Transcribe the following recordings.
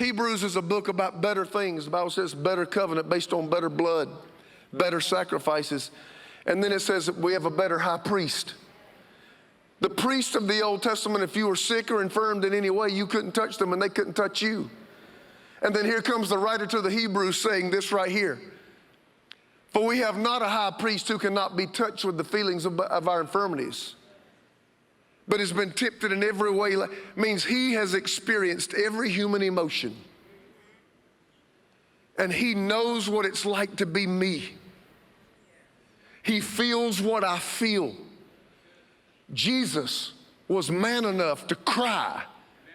Hebrews is a book about better things. The Bible says better covenant based on better blood, better sacrifices. And then it says that we have a better high priest. The priest of the Old Testament, if you were sick or infirmed in any way, you couldn't touch them and they couldn't touch you. And then here comes the writer to the Hebrews saying this right here. For we have not a high priest who cannot be touched with the feelings of our infirmities, but has been tempted in every way. Means he has experienced every human emotion. And he knows what it's like to be me. He feels what I feel. Jesus was man enough to cry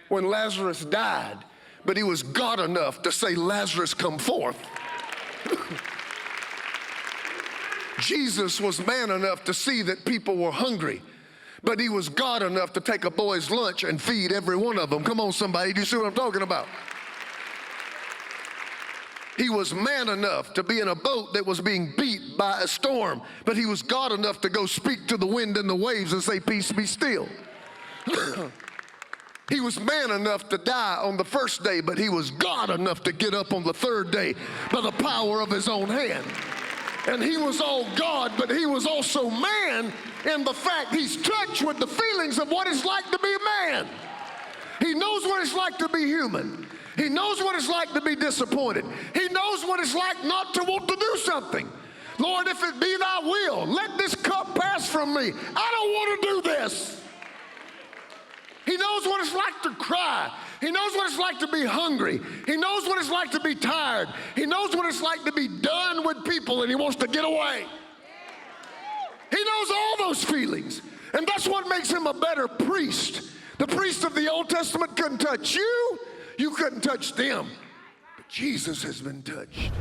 when Lazarus died, but he was God enough to say, Lazarus, come forth. Jesus was man enough to see that people were hungry, but he was God enough to take a boy's lunch and feed every one of them. Come on, somebody, do you see what I'm talking about? He was man enough to be in a boat that was being beat by a storm, but he was God enough to go speak to the wind and the waves and say, peace, be still. He was man enough to die on the first day, but he was God enough to get up on the third day by the power of his own hand. And he was all God, but he was also man in the fact he's touched with the feelings of what it's like to be a man. He knows what it's like to be human. He knows what it's like to be disappointed. He knows what it's like not to want to do something. Lord, if it be thy will, let this cup pass from me. I don't want to do this. He knows what it's like to cry. He knows what it's like to be hungry. He knows what it's like to be tired. He knows what it's like to be done with people and he wants to get away. He knows all those feelings. And that's what makes him a better priest. The priest of the Old Testament couldn't touch you. You couldn't touch them. But Jesus has been touched.